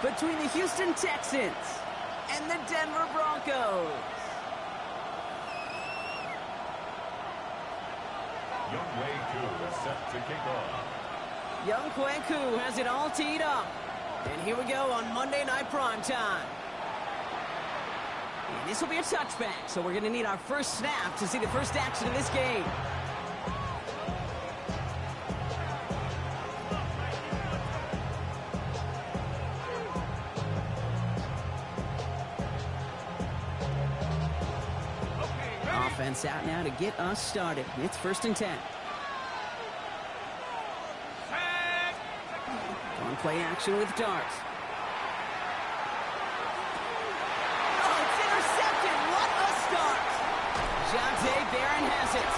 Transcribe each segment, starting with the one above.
between the Houston Texans and the Denver Broncos. Younghoe Koo is set to kick off. Younghoe Koo has it all teed up. And here we go on Monday Night Primetime. And this will be a touchback, so we're going to need our first snap to see the first action of this game. Offense out now to get us started. It's 1st and 10. On play action with darts. Oh, it's intercepted. What a start. Jonte Barron has it.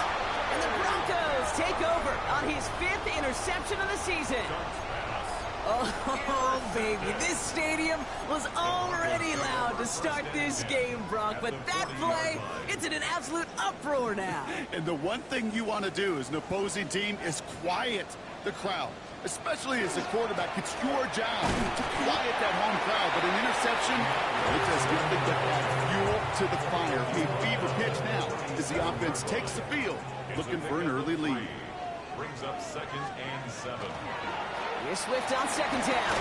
And the Broncos take over on his 5th interception of the season. Oh, baby, this stadium was already loud to start this game, Brock, but that play, it's in an absolute uproar now. And the one thing you want to do as an opposing team is quiet the crowd, especially as the quarterback. It's your job to quiet that home crowd, but an interception, it does nothing but add fuel to the fire. A fever pitch now as the offense takes the field, looking for an early lead. Brings up 2nd and 7. Here's Swift on 2nd down.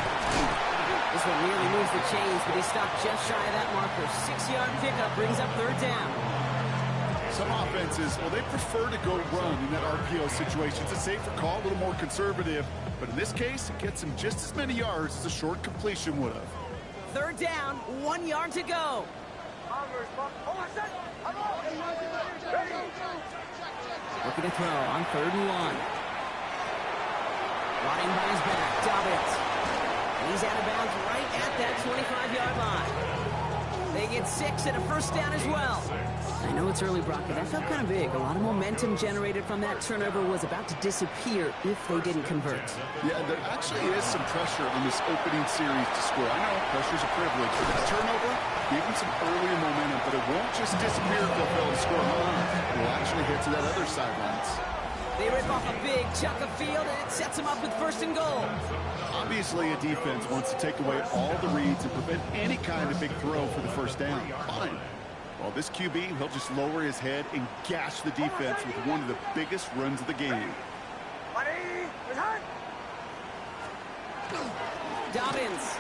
This one nearly moves the chains, but he stopped just shy of that marker. 6-yard pickup brings up 3rd down. Some offenses, well, they prefer to go run in that RPO situation. It's a safer call, a little more conservative. But in this case, it gets him just as many yards as a short completion would have. 3rd down, 1 yard to go. Looking to throw on 3rd and 1. Running by his back, Dobbins. And he's out of bounds right at that 25-yard line. They get 6 and a 1st down as well. I know it's early, Brock, but that felt kind of big. A lot of momentum generated from that turnover was about to disappear if they didn't convert. Yeah, there actually is some pressure on this opening series to score. I know pressure's a privilege, but that turnover gave them some earlier momentum, but it won't just disappear if they'll fail to score. It will actually hit to that other sidelines. They rip off a big chunk of field, and it sets them up with 1st and goal. Obviously, a defense wants to take away all the reads and prevent any kind of big throw for the 1st down. Fine. Well, this QB, he'll just lower his head and gash the defense with one of the biggest runs of the game. Dobbins.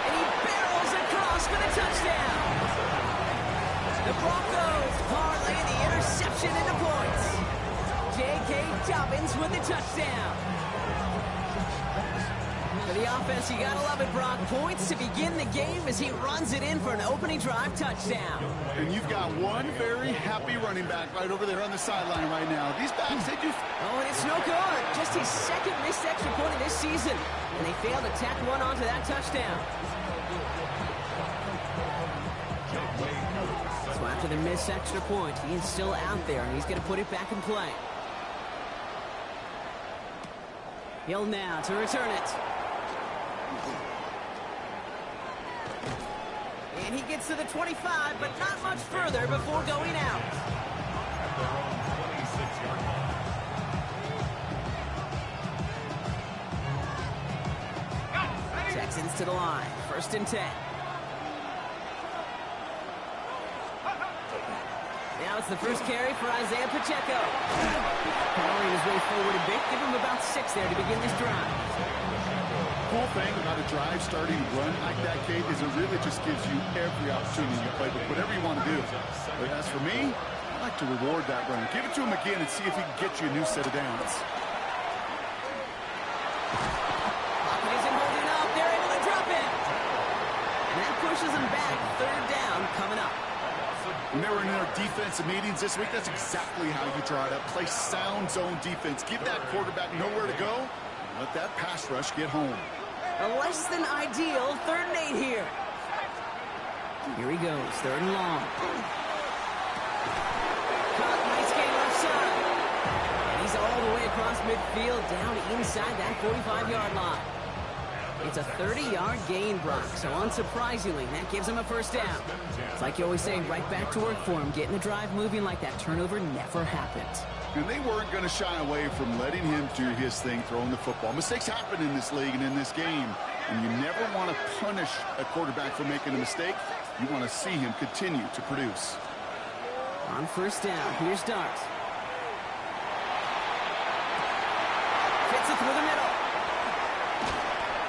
And he barrels across for the touchdown. The Broncos parlay the interception into points. J.K. Dobbins with the touchdown. For the offense, you gotta love it, Brock. Points to begin the game as he runs it in for an opening drive touchdown. And you've got one very happy running back right over there on the sideline right now. These backs, they do... Oh, and it's no good. Just his 2nd missed extra point of this season. And they failed to tack one onto that touchdown. So after the missed extra point, he is still out there, and he's going to put it back in play. Hill now to return it. And he gets to the 25, but not much further before going out. Texans to the line. 1st and 10. Now it's the first carry for Isaiah Pacheco. Powering his way forward a bit. Give him about 6 there to begin this drive. Cool thing about a drive starting run like that, Kate, is it really just gives you every opportunity to play with whatever you want to do. But as for me, I like to reward that run. Give it to him again and see if he can get you a new set of downs. Pocket isn't holding up. They're able to drop it. And that pushes him back. 3rd down coming up. When they were in their defensive meetings this week, that's exactly how you draw it up. Play sound zone defense. Give that quarterback nowhere to go. And let that pass rush get home. A less than ideal 3rd and 8 here. Here he goes, 3rd and long. Caught, nice game left side. And he's all the way across midfield, down inside that 45-yard line. It's a 30-yard gain, Brock, so unsurprisingly, that gives him a 1st down. It's like you always say, right back to work for him. Getting the drive moving like that turnover never happened. And they weren't going to shy away from letting him do his thing, throwing the football. Mistakes happen in this league and in this game. And you never want to punish a quarterback for making a mistake. You want to see him continue to produce. On first down, here's Dart. Fits it through the middle.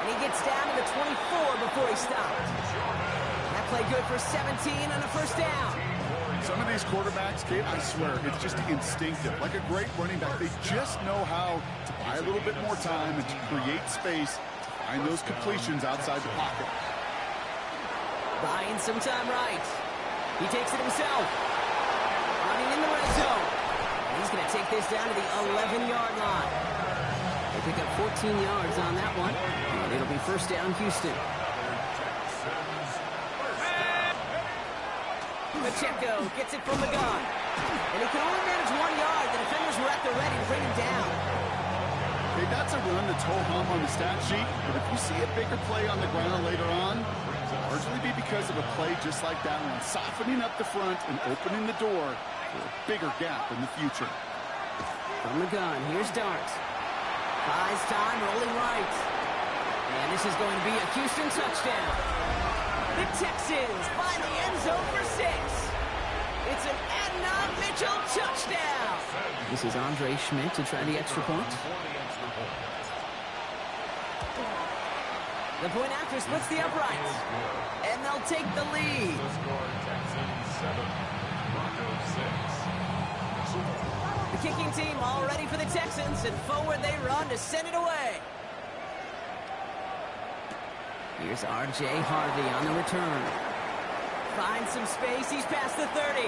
And he gets down to the 24 before he stopped. That play good for 17 on a first down. Some of these quarterbacks, Kate, I swear, it's just instinctive. Like a great running back, they just know how to buy a little bit more time and to create space, to find those completions outside the pocket. Buying some time right. He takes it himself. Running in the red zone. He's going to take this down to the 11-yard line. They pick up 14 yards on that one. And it'll be first down, Houston. Pacheco gets it from the gun. And he can only manage 1 yard. The defenders were at the ready to bring him down. Okay, that's a run that's ho-hum on the stat sheet. But if you see a bigger play on the ground later on, it'll largely be because of a play just like that one, softening up the front and opening the door for a bigger gap in the future. From the gun, here's Dart. Buys time, rolling right. And this is going to be a Houston touchdown. The Texans find the end zone for 6. It's an Adnan Mitchell touchdown. This is Andre Schmidt to try the extra point. The point after splits the uprights. And they'll take the lead. The kicking team all ready for the Texans, and forward they run to send it away. Here's R.J. Harvey on the return. Finds some space. He's past the 30.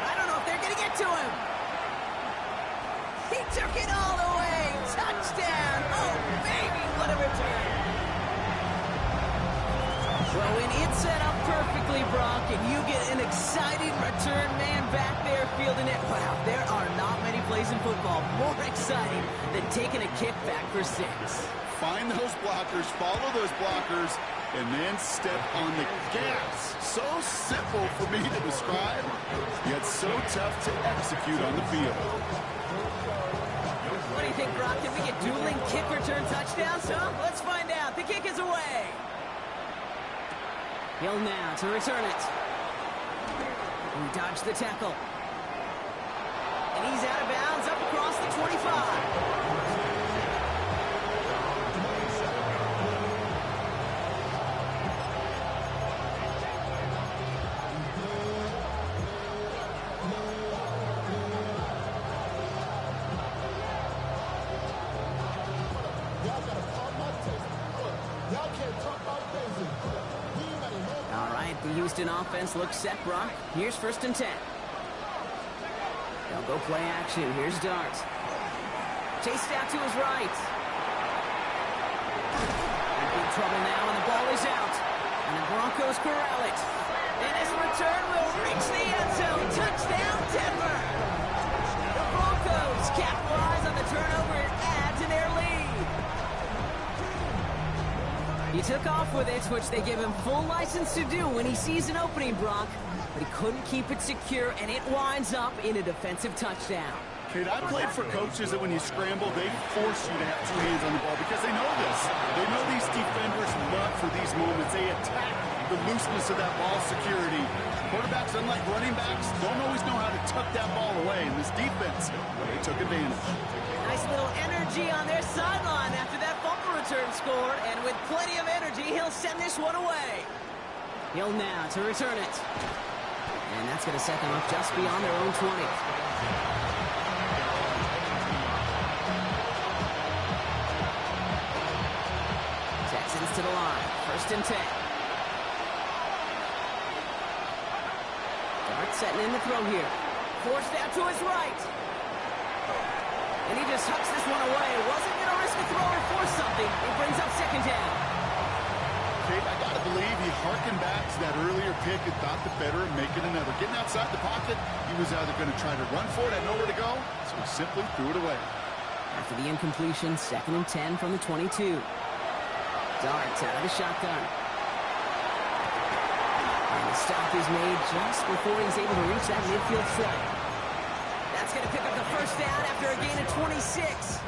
I don't know if they're going to get to him. He took it all the way. Touchdown. Oh, baby, what a return. Well, when it's set up perfectly, Brock, and you get an exciting return man back there fielding it, wow, there are not many plays in football more exciting than taking a kick back for 6. Find those blockers, follow those blockers, and then step on the gas. So simple for me to describe, yet so tough to execute on the field. What do you think, Brock? Can we get dueling kick return touchdowns, huh? Let's find out. The kick is away. Hill now to return it. He dodged the tackle. And he's out of bounds up across the 25. The Houston offense looks set, Brock. Here's first and 10. They'll go play action. Here's Dart. Chased out to his right. In big trouble now, and the ball is out. And the Broncos corral it. And his return will reach the end zone. Touchdown, Denver! The Broncos capitalize on the turnover and add to their lead. He took off with it, which they give him full license to do when he sees an opening, Brock. But he couldn't keep it secure, and it winds up in a defensive touchdown. Kate, I played for coaches that when you scramble, they force you to have 2 hands on the ball because they know this. They know these defenders love for these moments. They attack the looseness of that ball security. Quarterbacks, unlike running backs, don't always know how to tuck that ball away. In this defense, they took advantage. Nice little energy on their sideline after that fumble return scored, and with plenty of energy, he'll send this one away. Hill now to return it. And that's going to set them up just beyond their own 20. Texans to the line. First and 10. Dart setting in the throw here. Forced out to his right. And he just hucks this one away. Wasn't going to risk a throw or force something. It brings up second down. Kate, I got to believe he harkened back to that earlier pick and thought the better of making another. Getting outside the pocket, he was either going to try to run for it, had nowhere to go, so he simply threw it away. After the incompletion, second and 10 from the 22. Dart out of the shotgun. And the stop is made just before he's able to reach that midfield stripe. That's going to pick up the first down after a gain of 26.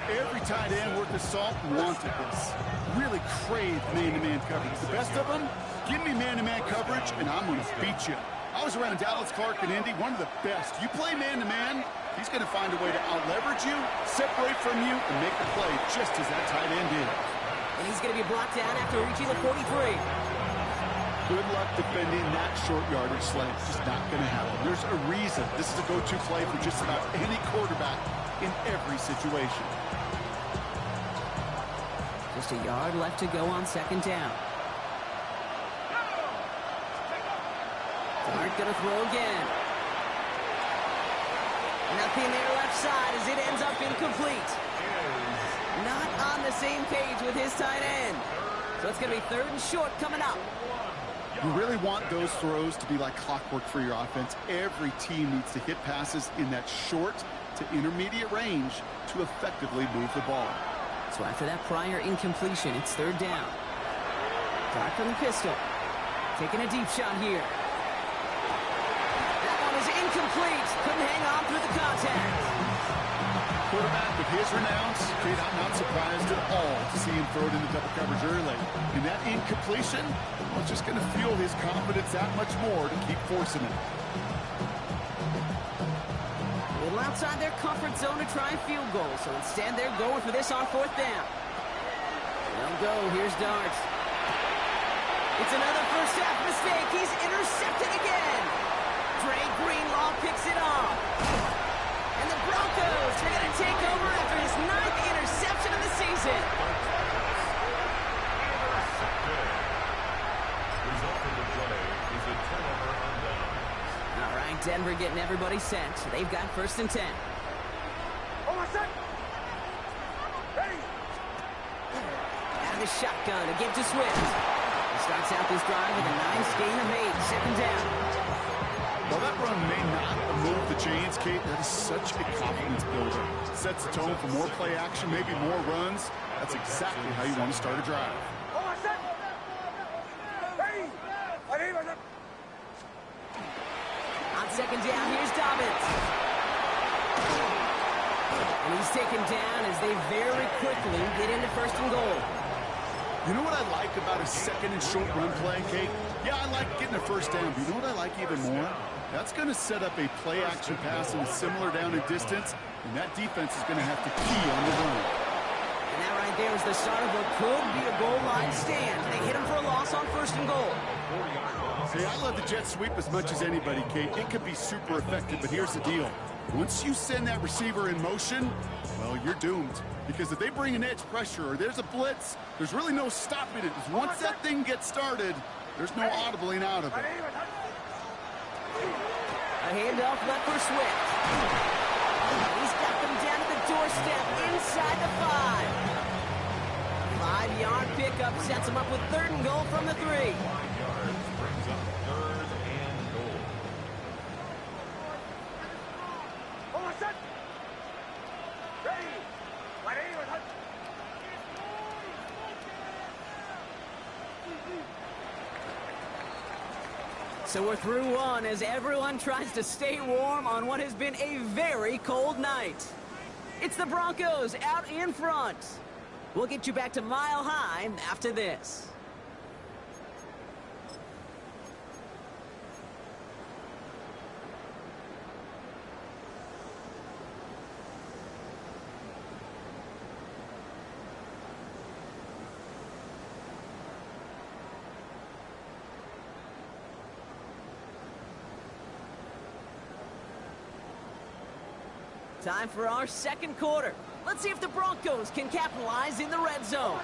Every tight end worth his salt wanted this. Really craved man-to-man coverage. The best of them, give me man-to-man coverage, and I'm going to beat you. I was around Dallas, Clark, and Indy, one of the best. You play man-to-man, he's going to find a way to out-leverage you, separate from you, and make the play just as that tight end did. And he's going to be brought down after reaching the 43. Good luck defending that short yardage slant. Just not going to happen. There's a reason this is a go-to play for just about any quarterback in every situation. Just a yard left to go on second down. Dart going to throw again. Nothing there left side as it ends up incomplete. Not on the same page with his tight end. So it's going to be third and short coming up. You really want those throws to be like clockwork for your offense. Every team needs to hit passes in that short to intermediate range to effectively move the ball. So after that prior incompletion, it's third down. Dart from the pistol. Taking a deep shot here. That one is incomplete. Couldn't hang on through the contact. Quarterback with his renounce, Kate, I'm not surprised at all to see him throw it into double coverage early. And that incompletion, well, it's just going to fuel his confidence that much more to keep forcing it. A little outside their comfort zone to try a field goal, so instead they're going for this on fourth down. They'll go. Here's Dart. It's another first half mistake. He's intercepted again. Dre Greenlaw picks it off. And the Broncos are going to take over after his 9th interception of the season. Result of the play is a turnover on down. All right, Denver getting everybody set. So they've got first and 10. Out of the shotgun, a give to Swift. He starts out this drive with a nice gain of 8, second down. While that run may not move the chains, Kate, that is such a confidence builder. Sets the tone for more play action, maybe more runs. That's exactly how you want to start a drive. On second down, here's Dobbins. And he's taken down as they very quickly get into first and goal. You know what I like about a second and short run play, Kate? Yeah, I like getting a first down, but you know what I like even more? That's going to set up a play-action pass in a similar down and distance, and that defense is going to have to key on the run. And that right there is the start of what could be a goal line stand. They hit him for a loss on first and goal. Hey, I love the jet sweep as much as anybody, Kate. It could be super effective, but here's the deal. Once you send that receiver in motion, well, you're doomed. Because if they bring an edge pressure or there's a blitz, there's really no stopping it. Once that thing gets started, there's no audibling out of it. A handoff left for Swift. He's got them down at the doorstep inside the 5. 5-yard pickup sets him up with third and goal from the 3. 5 yards brings up third and goal. So we're through one as everyone tries to stay warm on what has been a very cold night. It's the Broncos out in front. We'll get you back to Mile High after this. Time for our second quarter. Let's see if the Broncos can capitalize in the red zone.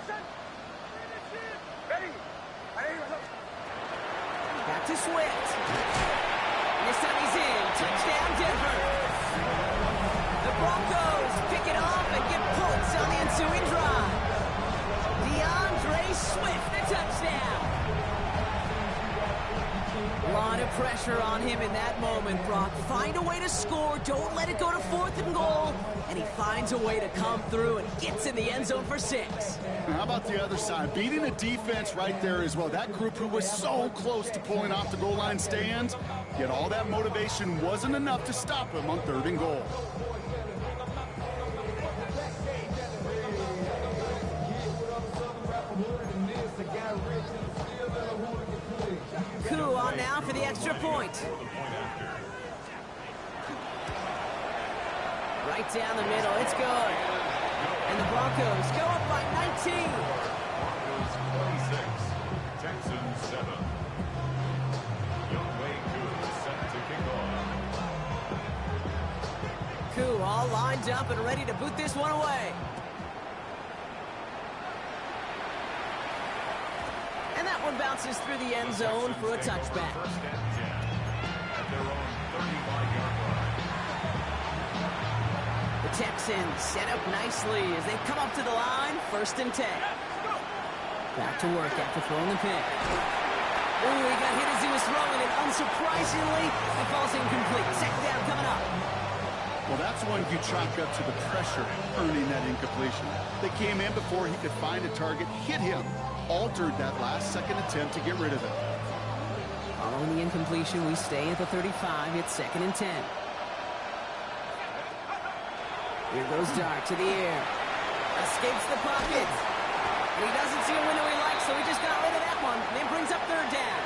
Back to Swift. This time he's in. Touchdown, Denver. The Broncos pick it off and get points on the ensuing drive. DeAndre Swift, the touchdown. A lot of pressure on him in that moment, Brock. Find a way to score. Don't let it go to fourth and goal. And he finds a way to come through and gets in the end zone for 6. How about the other side? Beating a defense right there as well. That group who was so close to pulling off the goal line stand, yet all that motivation wasn't enough to stop him on third and goal. Koo on now for the extra point. Right down the middle. It's good. And the Broncos go up by 19. Broncos 26, Texans 7. Youngway Koo set to kick off. Koo all lined up and ready to boot this one away. And that one bounces through the end zone for a touchback. First and 10 at their own 35-yard line. The Texans set up nicely as they come up to the line, 1st and 10. Back to work after throwing the pick. Ooh, he got hit as he was throwing it. Unsurprisingly, it falls incomplete. 2nd down coming up. Well, that's one you chalk up to the pressure earning that incompletion. They came in before he could find a target, hit him, altered that last second attempt to get rid of it. Following the incompletion, we stay at the 35. It's 2nd and 10. Here goes Dart to the air. Escapes the pocket. And he doesn't see a window he likes, so he just got rid of that one. And it brings up 3rd down.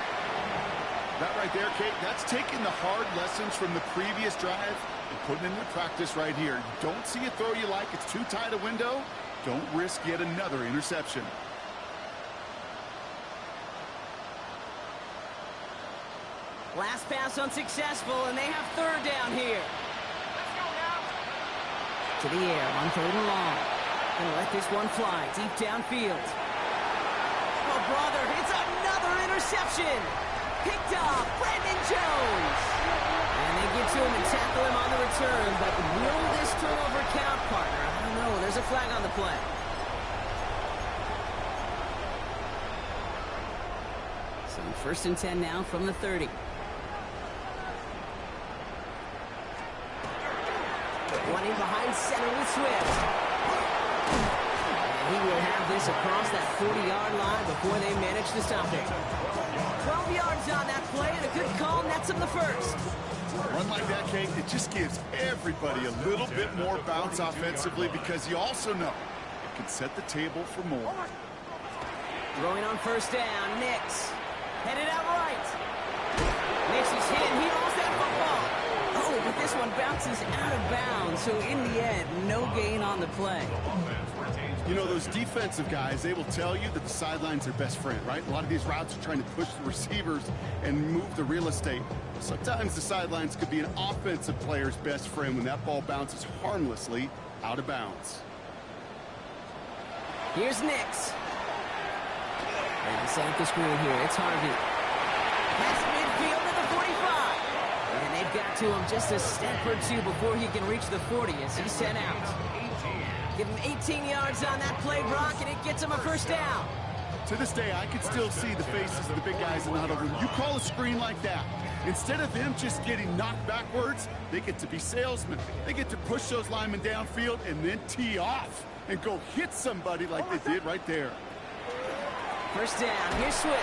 That right there, Kate, that's taking the hard lessons from the previous drive and putting it into practice right here. You don't see a throw you like, it's too tight a window. Don't risk yet another interception. Last pass unsuccessful, and they have 3rd down here. To the air on 3rd and long. Gonna let this one fly deep downfield. Oh, brother, it's another interception. Picked off Brandon Jones. And they get to him and tackle him on the return, but will this turnover count, partner? I don't know. There's a flag on the play. So 1st and 10 now from the 30. Running behind center with Swift. And he will have this across that 40-yard line before they manage to stop it. 12 yards on that play, and a good call nets him the 1st. Run like that, Kate, it just gives everybody a little bit more bounce offensively because you also know it can set the table for more. Throwing on 1st down, Nix. Headed out right. Nix is hit, he lost that football. Oh, but this one bounces out of bounds, so in the end, no gain on the play. You know, those defensive guys, they will tell you that the sideline's their best friend, right? A lot of these routes are trying to push the receivers and move the real estate. Sometimes the sidelines could be an offensive player's best friend when that ball bounces harmlessly out of bounds. Here's Nix. And to set up the screen here, it's Harvey. Past midfield at the 45. And they've got to him just a step or two before he can reach the 40 as he's sent out. Give him 18 yards on that play, Brock, and it gets him a 1st down. To this day, I can still see the faces of the big guys in the huddle room. You call a screen like that, instead of them just getting knocked backwards, they get to be salesmen. They get to push those linemen downfield and then tee off and go hit somebody like they did right there. 1st down, here's Swift.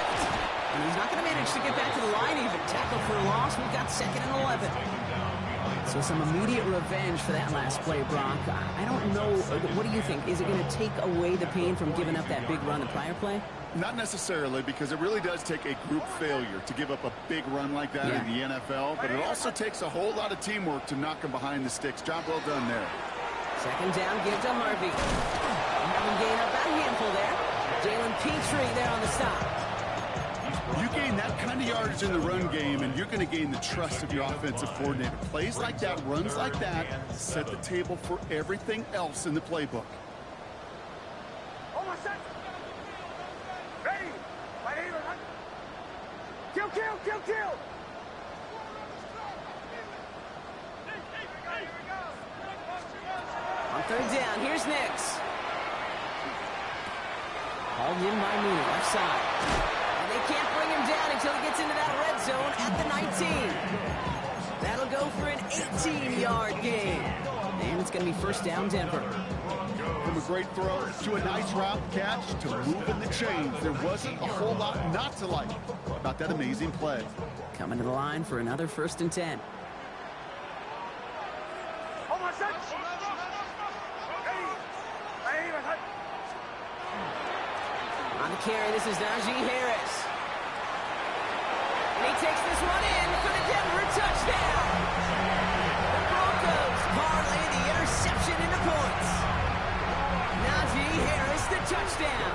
And he's not going to manage to get back to the line even. Tackle for a loss, we've got 2nd and 11. So some immediate revenge for that last play, Brock. I don't know, what do you think? Is it going to take away the pain from giving up that big run the prior play? Not necessarily, because it really does take a group failure to give up a big run like that in the NFL, but it also takes a whole lot of teamwork to knock them behind the sticks. Job well done there. 2nd down, give to Harvey. Having gained up that handful there. Jalen Petrie there on the stop. You gain that kind of yardage in the run game, and you're going to gain the trust of your offensive coordinator. Plays like that, runs like that, set the table for everything else in the playbook. Ready? Kill, kill, kill, kill! On 3rd down, here's Nix. Hauled in by Mooney, left side. And they can't bring him down until he gets into that red zone at the 19. That'll go for an 18-yard gain. And it's going to be 1st down, Denver. From a great throw to a nice route catch to moving the chains. There wasn't a whole lot not to like about that amazing play. Coming to the line for another 1st and 10. On the carry, this is Najee Harris. And he takes this one in for the Denver touchdown. The Broncos parlay the interception into points. Najee Harris, the touchdown.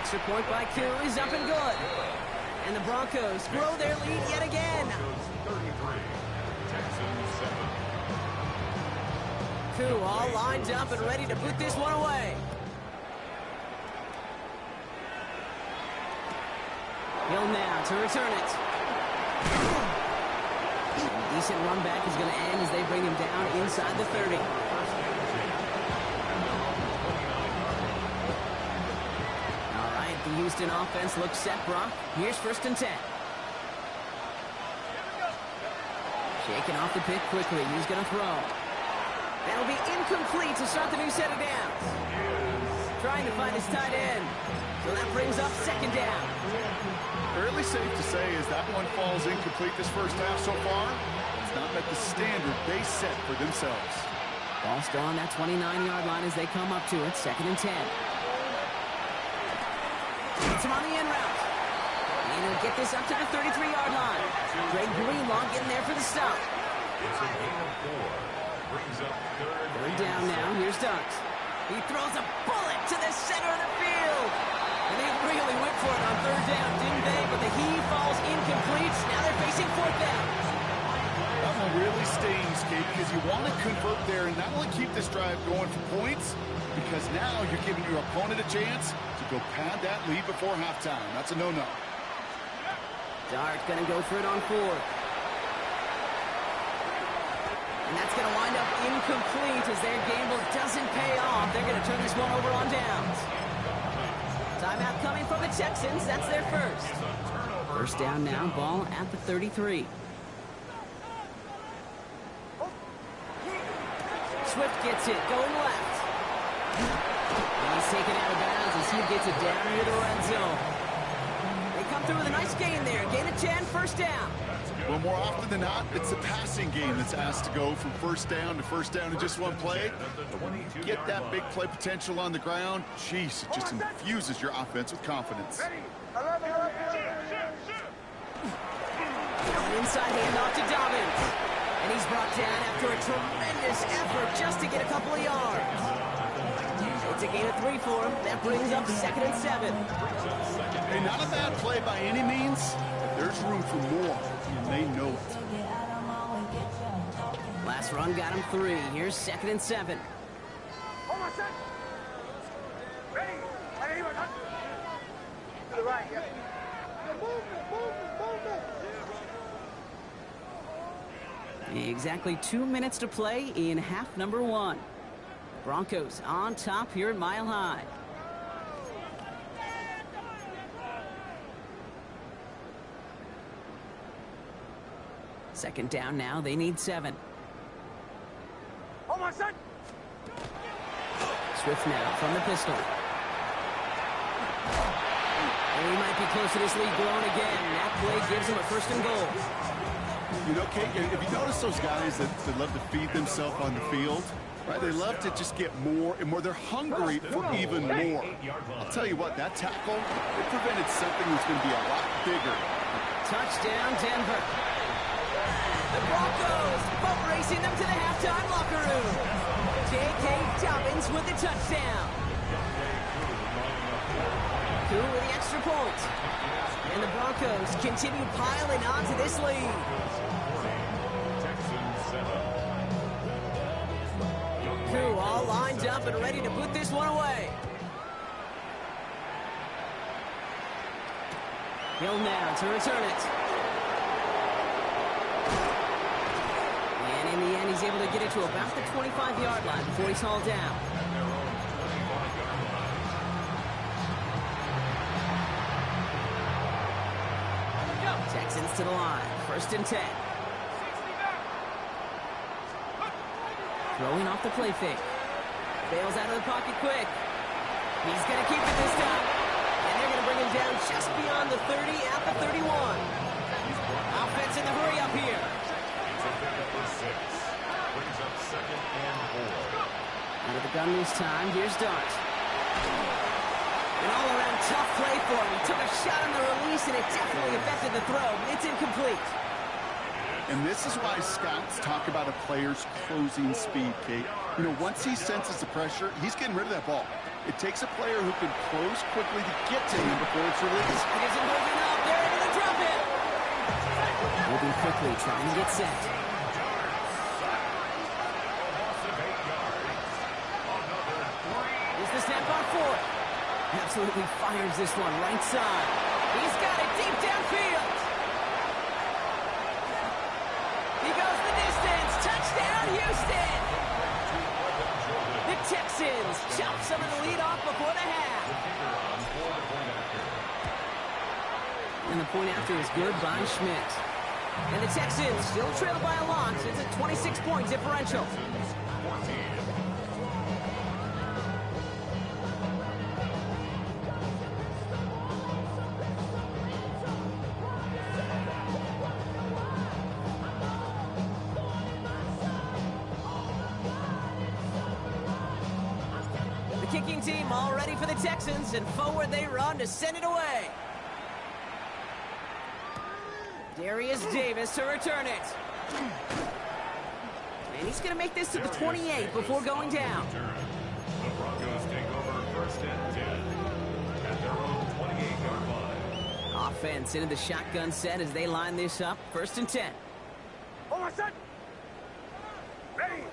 Extra point by Q is up and good. And the Broncos grow their lead yet again. 33, Texans 7. Q all lined up and ready to put this one away. Hill now to return it. Decent run back is going to end as they bring him down inside the 30. The Houston offense looks set, Brock. Here's 1st and 10. Shaking off the pick quickly. He's going to throw. That'll be incomplete to start the new set of downs. Trying to find his tight end. So that brings up 2nd down. Fairly safe to say as that one falls incomplete this first half so far. It's not met the standard they set for themselves. Ball still on that 29-yard line as they come up to it. 2nd and 10. Gets him on the in route. And he'll get this up to the 33-yard line. Greg Greenlaw getting there for the stop. It's a gain of 4. Brings up 3rd down now. Here's Duggs. He throws a bullet to the center of the field. And they really went for it on 3rd down, didn't they? But the heave falls incomplete. Now they're facing 4th down. That one really stings, Kate, because you want to convert there and not only keep this drive going for points, because now you're giving your opponent a chance to go pad that lead before halftime. That's a no-no. Dart going to go for it on 4th. And that's going to wind up incomplete as their gamble doesn't pay off. They're going to turn this one over on downs. Timeout coming from the Texans. That's their first. 1st down now. Ball at the 33. Swift gets it. Going left. He's taken out of bounds as he gets it down near the red zone. They come through with a nice gain there. Gain of 10, 1st down. Well, more often than not, it's a passing game that's asked to go from 1st down to 1st down in just one play. But when you get that big play potential on the ground, jeez, it just infuses your offense with confidence. Now an inside handoff to Dobbins. And he's brought down after a tremendous effort just to get a couple of yards. It's a gain of 3 for him. That brings up 2nd and 7. Hey, not a bad play by any means, but there's room for more, and they know it. Last run got him 3. Here's 2nd and 7. To the right, yeah. Exactly 2 minutes to play in half number 1. Broncos on top here at Mile High. Second down now. They need 7. Oh, my son! Swift now from the pistol. And he might be close to this lead growing again. That play gives him a 1st and goal. You know, Kate, if you notice those guys that love to feed themselves on the field, right? They love to just get more and more. They're hungry for even more. I'll tell you what, that tackle, it prevented something that's going to be a lot bigger. Touchdown, Denver. The Broncos boat racing them to the halftime locker room. J.K. Dobbins with the touchdown. Who with the extra point. And the Broncos continue piling on to this lead. Who all lined up and ready to put this one away. Hill now to return it. And in the end, he's able to get it to about the 25-yard line before he's hauled down. Texans to the line. 1st and 10. Throwing off the play fake. Bails out of the pocket quick. He's going to keep it this time. And they're going to bring him down just beyond the 30 at the 31. Offense in the hurry up here. Brings up 2nd and 4. Out of the gun this time. Here's Dart. An all-around tough play for him. He took a shot on the release, and it definitely affected the throw. It's incomplete. And this is why scouts talk about a player's closing speed, Kate. You know, once he senses the pressure, he's getting rid of that ball. It takes a player who can close quickly to get to him before it's released. It isn't moving up. They're able to drop it. Moving quickly, trying to get set. Here's the snap on fourth. Absolutely fires this one right side. He's got it deep downfield. He goes the distance. Touchdown, Houston. The Texans chop some of the lead off before the half. And the point after is good by Schmidt. And the Texans still trail by a lot. It's a 26-point differential. The kicking team all ready for the Texans, and forward they run to send it away. Darius Davis to return it. And he's going to make this to the 28 before going down. The Broncos take over first and 10 at their own 28-yard line. Offense into the shotgun set as they line this up. First and 10. Oh, my son. Ready.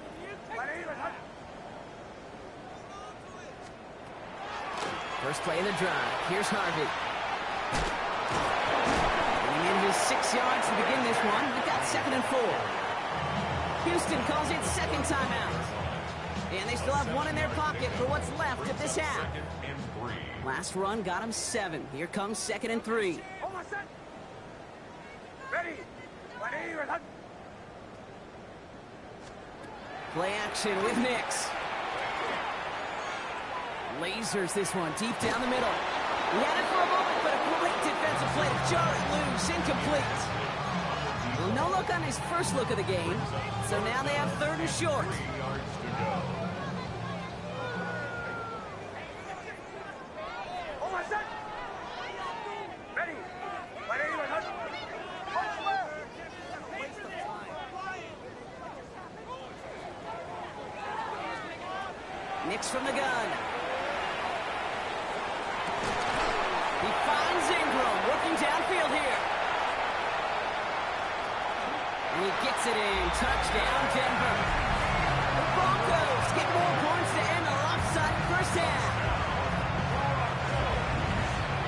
First play of the drive. Here's Harvey. In his 6 yards to begin this one. We've got 2nd and 4. Houston calls it second timeout. And they still have one in their pocket for what's left of this half. Last run got him 7. Here comes 2nd and 3. Oh, my son. Ready. Play action with Nix. Lasers this one deep down the middle. He had it for a moment, but a great defensive play to jar it loose. Incomplete. Well, no look on his first look of the game. So now they have 3rd and short. 3 yards to go. Oh, my son. Ready. Nix from the gun. He finds Ingram working downfield here. And he gets it in. Touchdown, Denver. The Broncos get more points to end the lopsided first half.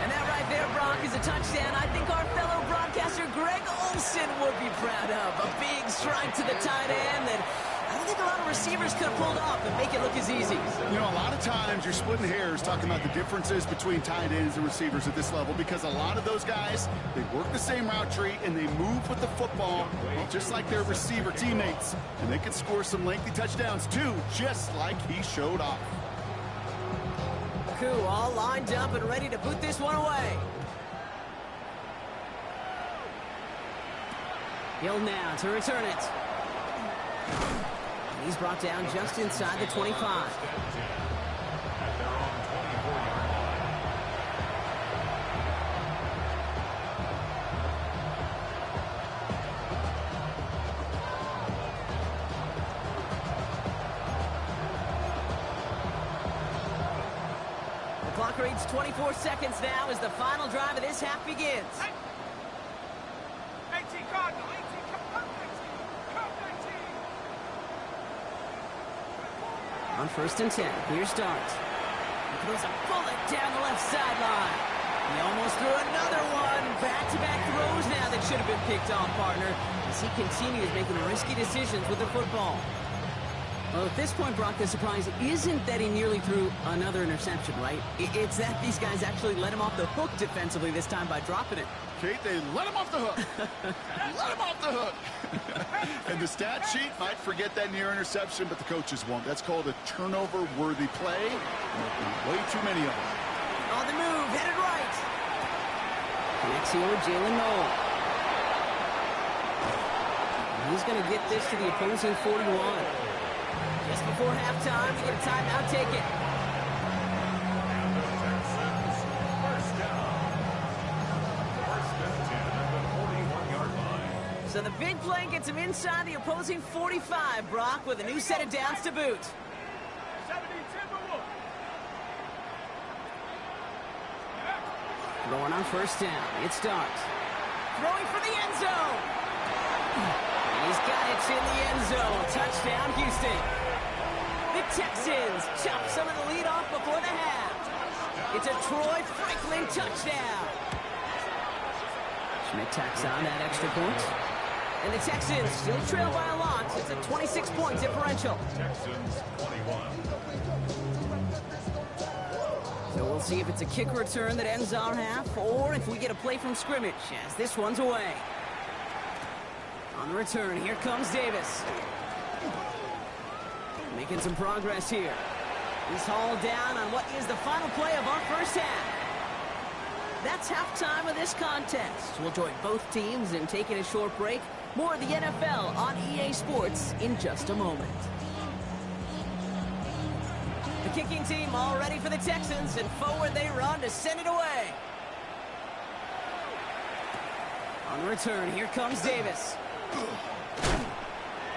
And that right there, Brock, is a touchdown I think our fellow broadcaster Greg Olsen would be proud of. A big strike to the tight end that I don't think a lot of receivers could have pulled off and make it look as easy. You know, a lot of times you're splitting hairs talking about the differences between tight ends and receivers at this level because a lot of those guys, they work the same route tree and they move with the football just like their receiver teammates. And they can score some lengthy touchdowns too, just like he showed off. Koo all lined up and ready to boot this one away. Hill now to return it. He's brought down just inside the 25. The clock reads 24 seconds now as the final drive of this half begins. 18 Cardinal. 18 On 1st and 10, here's Dart. He throws a bullet down the left sideline. He almost threw another one. Back-to-back throws now that should have been picked off, partner, as he continues making risky decisions with the football. Well, at this point, Brock, the surprise isn't that he nearly threw another interception, right? It's that these guys actually let him off the hook defensively this time by dropping it. Kate, they let him off the hook. Let him off the hook. And the stat sheet might forget that near interception, but the coaches won't. That's called a turnover-worthy play. Way too many of them. On the move, headed right. Connects here with Jalen Noel. He's going to get this to the opposing 41. Just before halftime, we get a timeout taken. And the Texans, first down. First and 10 at the 41-yard line. So the big play gets him inside the opposing 45, Brock, with a new set of downs to boot. 70 Timberwolves. Going on first down. It starts. Throwing for the end zone. And he's got it in the end zone. Touchdown, Houston. The Texans chop some of the lead off before the half. It's a Troy Franklin touchdown. Schmidt tacks on that extra point. And the Texans still trail by a lot. It's a 26-point differential. Texans 21. So we'll see if it's a kick return that ends our half, or if we get a play from scrimmage as this one's away. On the return, here comes Davis. Making some progress here. He's hauled down on what is the final play of our first half. That's halftime of this contest. We'll join both teams in taking a short break. More of the NFL on EA Sports in just a moment. The kicking team all ready for the Texans, and forward they run to send it away. On the return, here comes Davis.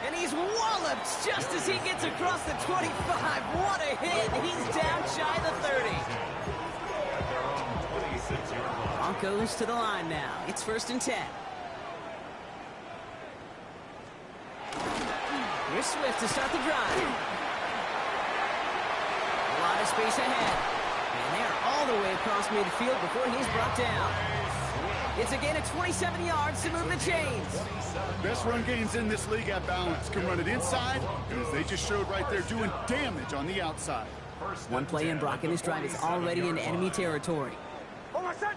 And he's walloped just as he gets across the 25. What a hit. He's down shy of the 30. At their own 26-yard line. Broncos to the line now. It's first and 10. Here's Swift to start the drive. A lot of space ahead. And they're all the way across midfield before he's brought down. It's a gain of 27 yards to move the chains. Best run games in this league at balance. Can run it inside, and as they just showed right there, doing damage on the outside. One play in, Brock, and this drive is already in enemy territory. Oh, my son.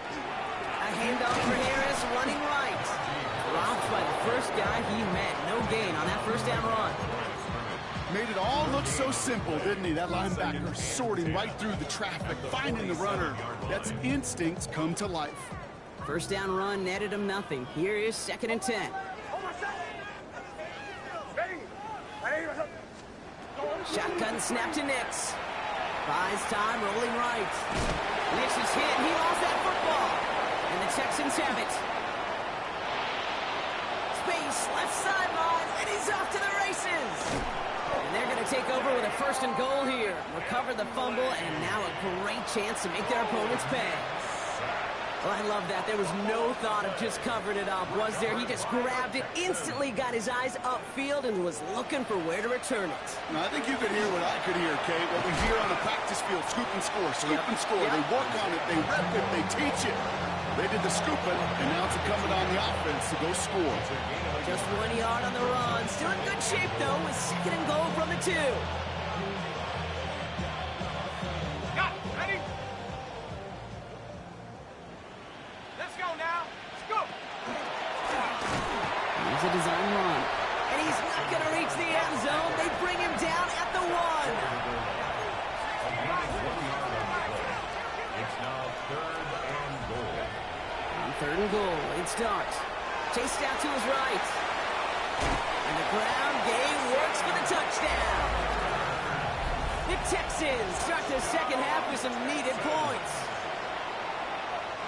A handoff for Harris, running right. Dropped by the first guy he met. No gain on that first down run. Made it all look so simple, didn't he? That linebacker sorting right through the traffic, finding the runner. That's instincts come to life. First down run netted him nothing. Here is second and 10. Oh, my son. Ready. Ready. Shotgun snap to Nix. Buys time, rolling right. Nix is hit. He lost that football. And the Texans have it. Space, left sideline, and he's off to the races. And they're going to take over with a first and goal here. Recover the fumble, and now a great chance to make their opponents pay. Well, I love that. There was no thought of just covering it up, was there? He just grabbed it, instantly got his eyes upfield, and was looking for where to return it. Now, I think you could hear what I could hear, Kate. What we hear on the practice field, scoop and score, scoop and score. Yep. They work on it, they rep it, they teach it. They did the scooping, and now it's incumbent on the offense to go score. Just 1 yard on the run. Still in good shape, though, with second and goal from the 2. Got it. Ready. Let's go now. Let's go. Here's a design run. And he's not going to reach the end zone. They bring him down at the 1. It's now third and goal. On third and goal, it starts. Chased out to his right. And the ground game works for the touchdown. The Texans start the second half with some needed points.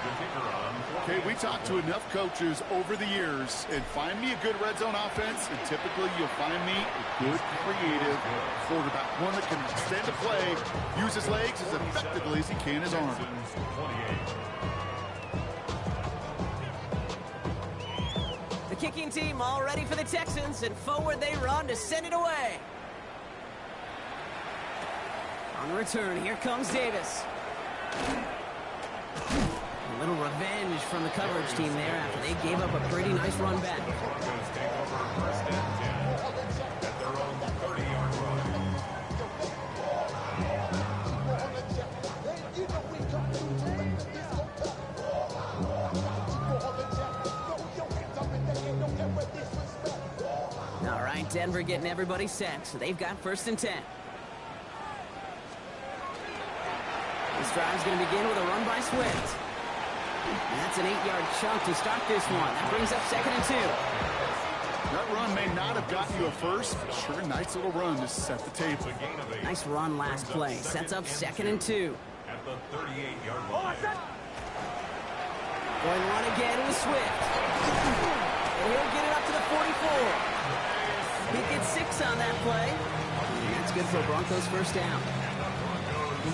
The kicker on. Okay, we talked to enough coaches over the years, and find me a good red zone offense, and typically you'll find me a good, creative quarterback. One that can extend a play, use his legs as effectively as he can his arm. Texans 28. The kicking team all ready for the Texans, and forward they run to send it away. On the return, here comes Davis. A little revenge from the coverage team there after they gave up a pretty nice run back. Broncos take over first and 10 at their own 30-yard line. All right, Denver getting everybody set, so they've got first and 10. This drive's going to begin with a run by Swift. And that's an 8-yard chunk to start this one. That brings up second and 2. That run may not have gotten you a first. Sure, nice little run to set the table. Nice run last play. Sets up 2nd and 2. At the 38-yard Oh, line. my son! Going to run again with Swift. And he'll get it up to the 44. He gets 6 on that play. And that's good for a Broncos first down.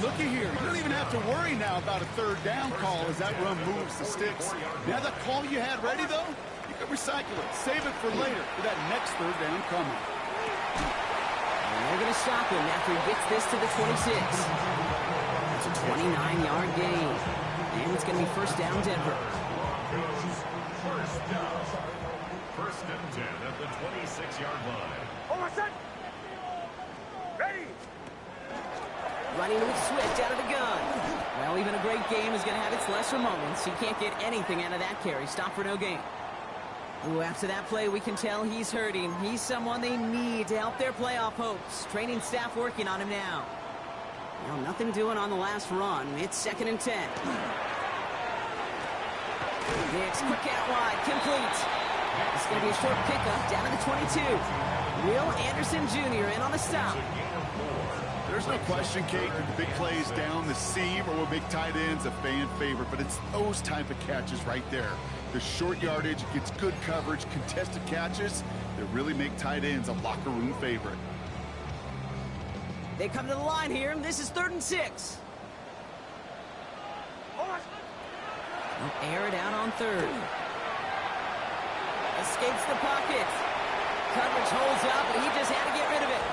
Looky here. You don't even have to worry now about a third down call as that run moves the sticks. Now that call you had ready, though, you can recycle it. Save it for later for that next third down coming. And they're going to stop him after he gets this to the 26. It's a 29-yard gain. And it's going to be first down Denver. First down. First and 10 at the 26-yard line. Oh, my son! Ready! Running with Swift out of the gun. Well, even a great game is going to have its lesser moments. He can't get anything out of that carry. Stop for no gain. Ooh, after that play, we can tell he's hurting. He's someone they need to help their playoff hopes. Training staff working on him now. Well, nothing doing on the last run. It's 2nd and 10. Nix, quick out wide, complete. It's going to be a short pickup down to the 22. Will Anderson Jr. in on the stop. There's no question, Kate, that the big plays down the seam or big tight ends a fan favorite, but it's those type of catches right there. The short yardage gets good coverage, contested catches that really make tight ends a locker room favorite. They come to the line here. This is 3rd and 6. Oh, my... They'll air it out on 3rd. Escapes the pocket. Coverage holds up, and he just had to get rid of it.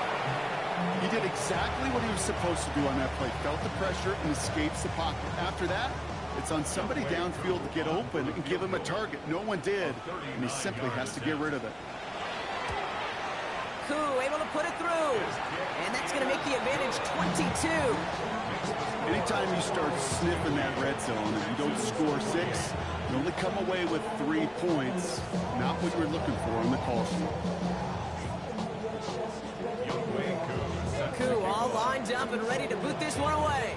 He did exactly what he was supposed to do on that play. Felt the pressure and escapes the pocket. After that, it's on somebody downfield to get open and give him a target. No one did, and he simply has to get rid of it. Koo able to put it through. And that's going to make the advantage 22. Anytime you start sniffing that red zone and you don't score 6, you only come away with 3 points. Not what you're looking for in the call sheet. Koo all lined up and ready to boot this one away.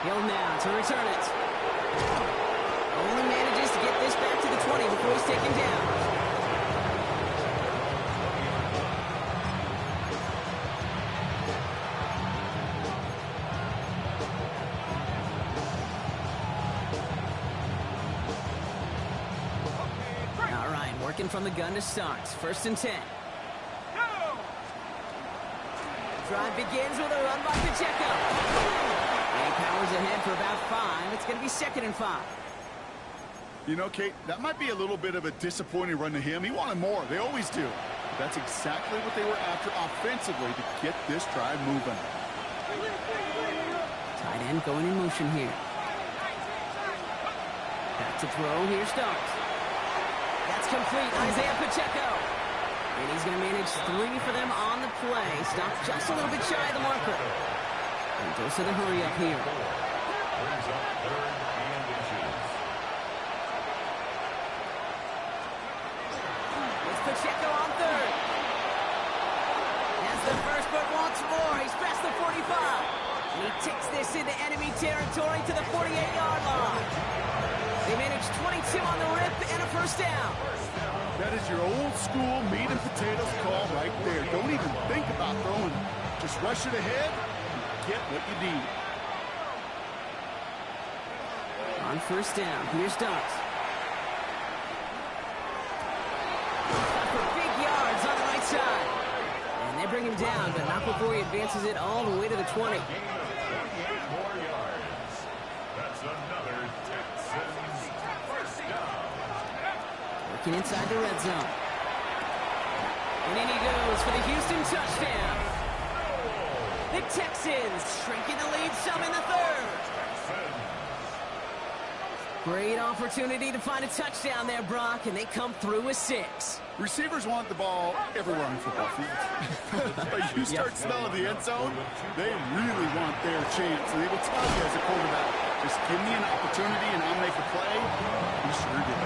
Hill now to return it. Only manages to get this back to the 20 before he's taken down. All right, working from the gun to start. 1st and 10. Drive begins with a run by Pacheco. And powers ahead for about 5. It's going to be 2nd and 5. You know, Kate, that might be a little bit of a disappointing run to him. He wanted more. They always do. But that's exactly what they were after offensively to get this drive moving. Tight end going in motion here. Back to throw. Here starts. That's complete. Isaiah Pacheco. And he's going to manage 3 for them on the play. Stopped just a little bit shy of the marker. And goes to the hurry up here. Brings up 3rd and inches. It's Pacheco on 3rd. That's the first, but once more, he's past the 45. And he takes this into enemy territory to the 48-yard line. They manage 22 on the rip and a first down. That is your old school meat and potatoes call right there. Don't even think about throwing. Just rush it ahead and get what you need. On first down, here's Dux. For big yards on the right side. And they bring him down, but not before he advances it all the way to the 20. 48 more yards. That's another Texans first down. Working inside the red zone. And in he goes for the Houston touchdown. The Texans shrinking the lead some in the 3rd. Great opportunity to find a touchdown there, Brock, and they come through with 6. Receivers want the ball everywhere on football fields. But you start smelling the end zone, they really want their chance. And they will tell you as a quarterback, just give me an opportunity and I'll make a play. He sure did.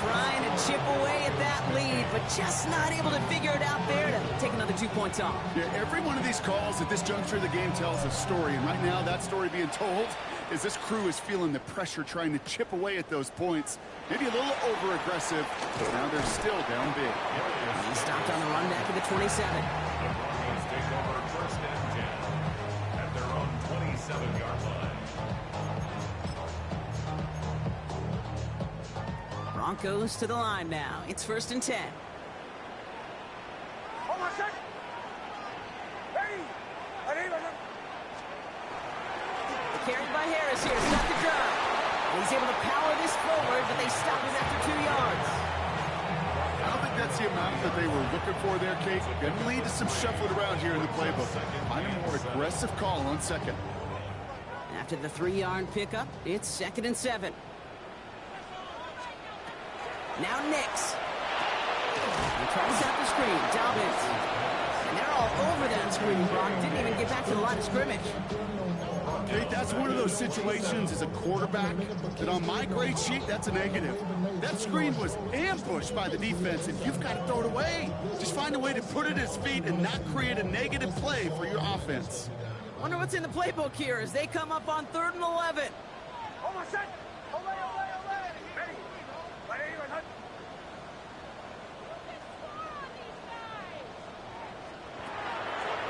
trying to chip away at that lead, but just not able to figure it out there to take another 2 points off. Yeah, every one of these calls at this juncture of the game tells a story, and right now that story being told is this crew is feeling the pressure trying to chip away at those points. Maybe a little over-aggressive, but now they're still down big. He stopped on the run back at the 27. The Broncos take over first and 10 at their own 27-yard line. Broncos to the line now. It's first and 10. Hold on a sec. Ready. Carried by Harris here. Stop the drive. He's able to power this forward, but they stop him after 2 yards. I don't think that's the amount that they were looking for there, Kate. Going to lead to some shuffling around here in the playbook. Find a more aggressive call on second. After the 3-yard pickup, it's second and 7. Now Nix. He tries out the screen. Dobbins. And they're all over that screen, Brock. Didn't even get back to the line of scrimmage. Kate, that's one of those situations as a quarterback that on my grade sheet, that's a negative. That screen was ambushed by the defense, and you've got to throw it away. Just find a way to put it at his feet and not create a negative play for your offense. Wonder what's in the playbook here as they come up on 3rd and 11. Hold on a sec. Ready.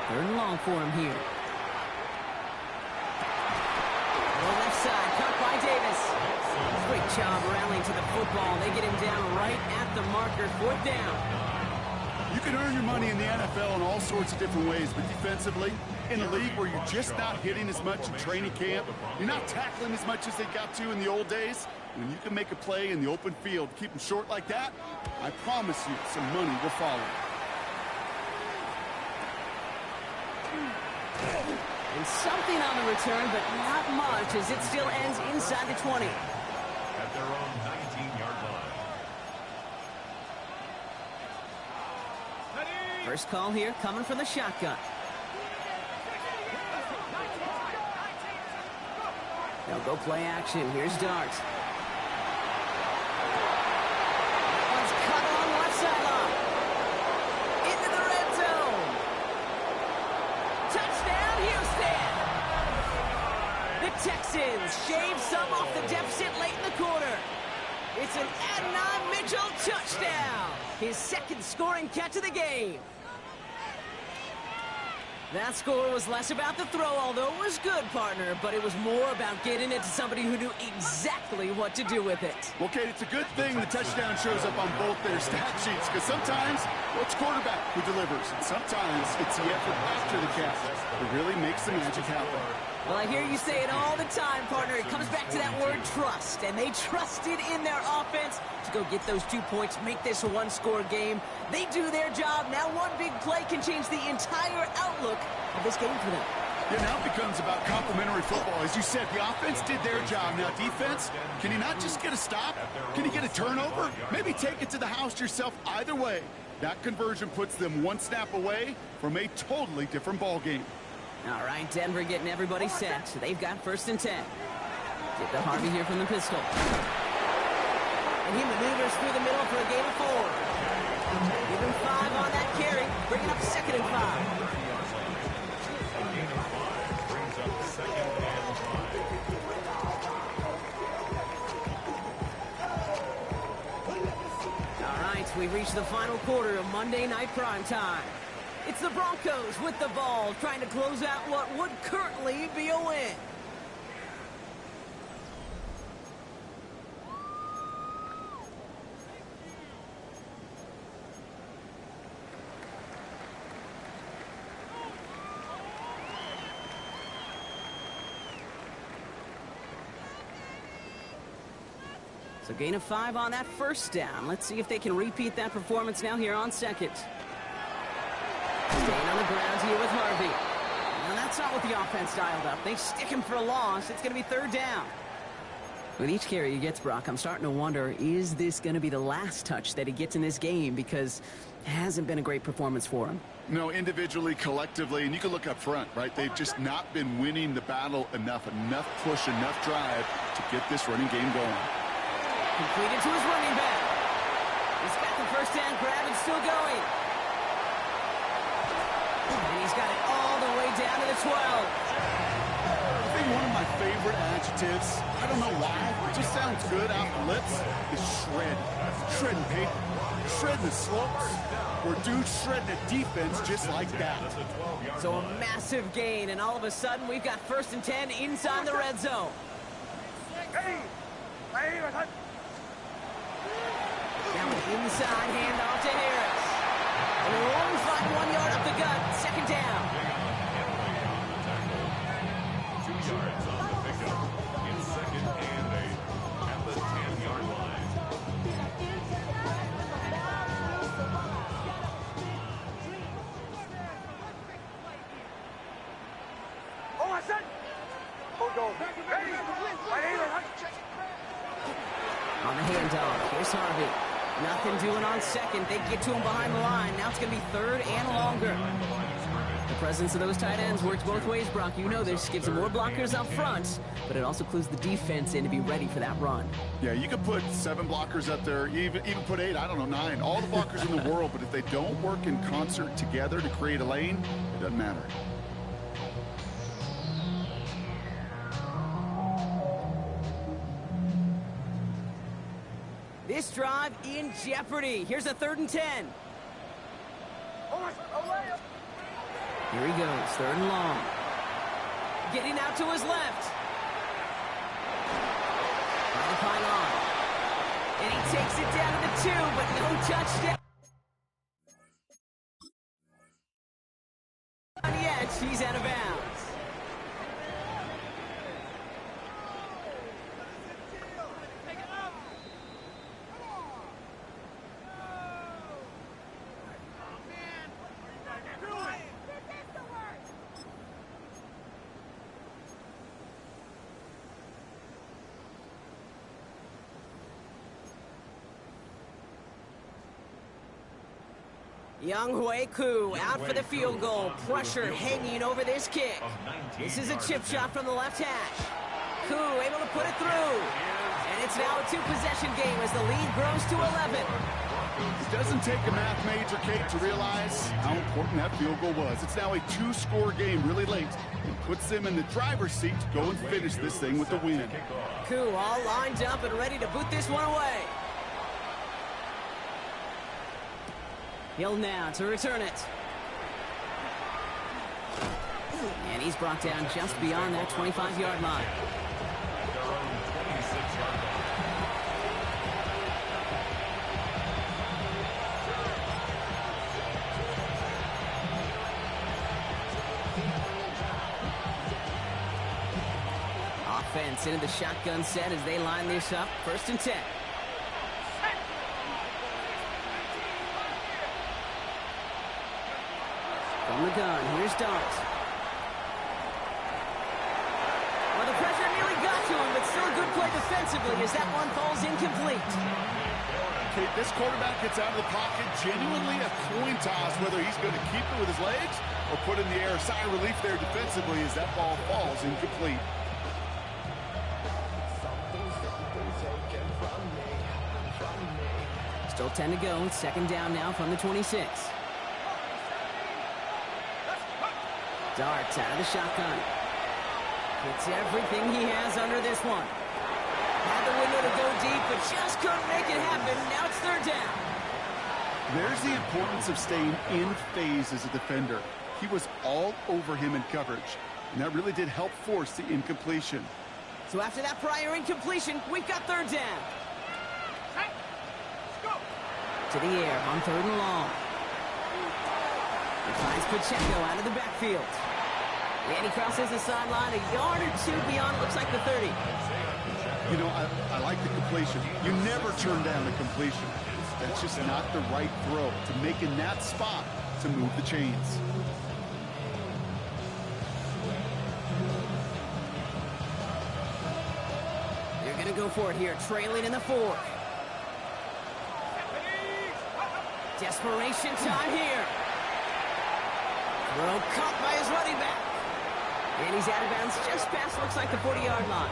Third and long for him here. Left side, caught by Davis. Great job rallying to the football. They get him down right at the marker. 4th down. You can earn your money in the NFL in all sorts of different ways, but defensively, in a league where you're just not hitting as much in training camp, you're not tackling as much as they got to in the old days, when you can make a play in the open field, keep them short like that, I promise you some money will follow. And something on the return, but not much, as it still ends inside the 20. At their own 19-yard line. First call here coming from the shotgun. They'll go play action. Here's Dart. One's cut on left sideline. Into the red zone. Touchdown, Houston. The Texans shave some off the deficit late in the quarter. It's an Adnan Mitchell touchdown. His second scoring catch of the game. That score was less about the throw, although it was good, partner, but it was more about getting it to somebody who knew exactly what to do with it. Well, Kate, it's a good thing the touchdown shows up on both their stat sheets, because sometimes it's quarterback who delivers, and sometimes it's the effort after the catch that really makes the magic happen. Well, I hear you say it all the time, partner. It comes back to that word trust, and they trusted in their offense to go get those 2 points, make this a one-score game. They do their job. Now one big play can change the entire outlook of this game for them. Yeah, now it becomes about complementary football. As you said, the offense did their job. Now defense, can you not just get a stop? Can you get a turnover? Maybe take it to the house yourself. Either way, that conversion puts them one snap away from a totally different ball game. All right, Denver getting everybody set. So they've got first and 10. Get to Harvey here from the pistol. And he maneuvers through the middle for a gain of 4. Give him 5 on that carry, bringing up second and 5. All right, we reach the final quarter of Monday Night Primetime. It's the Broncos with the ball, trying to close out what would currently be a win. So gain of 5 on that first down. Let's see if they can repeat that performance now here on second. Staying on the ground here with Harvey. Now that's not what the offense dialed up. They stick him for a loss. It's going to be third down. With each carry he gets, Brock, I'm starting to wonder, is this going to be the last touch that he gets in this game? Because it hasn't been a great performance for him. No, individually, collectively, and you can look up front, right? They've just not been winning the battle enough push, enough drive to get this running game going. Completed to his running back. first down grab and still going. And he's got it all the way down to the 12. I think one of my favorite adjectives, I don't know why, it just sounds good off the lips, is shred. Shredding paper, shredding the slopes, or dude shredding a defense just like that. So a massive gain, and all of a sudden we've got 1st and 10 inside the red zone. Now an inside handoff to Harris. And they'll only find 1 yard up the gut, 2nd down. 2 yards on the pickup in 2nd and 8 at the 10-yard line. On the handoff, here's Harvey. Nothing doing on 2nd. They get to him behind the line. Now it's going to be 3rd and longer. The presence of those tight ends works both ways, Brock. You know this. Gives them more blockers up front, but it also clues the defense in to be ready for that run. Yeah, you could put 7 blockers up there, even put 8, I don't know, 9. All the blockers in the world, but if they don't work in concert together to create a lane, it doesn't matter. This drive in jeopardy. Here's a 3rd and 10. Here he goes, 3rd and long. Getting out to his left. By the pylon. And he takes it down to the 2, but no touchdown. Yet, she's out of bounds. Young Hui Koo out for the field goal. Pressure hanging over this kick. This is a chip shot from the left hash. Koo able to put it through. And it's now a 2-possession game as the lead grows to 11. It doesn't take a math major, Kate, to realize how important that field goal was. It's now a 2-score game really late. It puts them in the driver's seat to go and finish this thing with the win. Koo all lined up and ready to boot this one away. Hill now to return it. And he's brought down just beyond that 25-yard line. Offense into the shotgun set as they line this up. 1st and 10. From the gun, here's Dart. Well, the pressure nearly got to him, but still a good play defensively as that one falls incomplete. Okay, this quarterback gets out of the pocket, genuinely a coin toss, whether he's going to keep it with his legs or put in the air. Sigh of relief there defensively as that ball falls incomplete. Still 10 to go. 2nd down now from the 26. Dart out of the shotgun. Gets everything he has under this one. Had the window to go deep, but just couldn't make it happen. Now it's 3rd down. There's the importance of staying in phase as a defender. He was all over him in coverage, and that really did help force the incompletion. So after that prior incompletion, we've got 3rd down. To the air on 3rd and long. He finds Pacheco out of the backfield. And he crosses the sideline a yard or 2 beyond, looks like the 30. You know, I like the completion. You never turn down a completion. That's just not the right throw to make in that spot to move the chains. They're going to go for it here, trailing in the 4th. Desperation time here. Throw caught by his running back. And he's out of bounds just past, looks like the 40-yard line.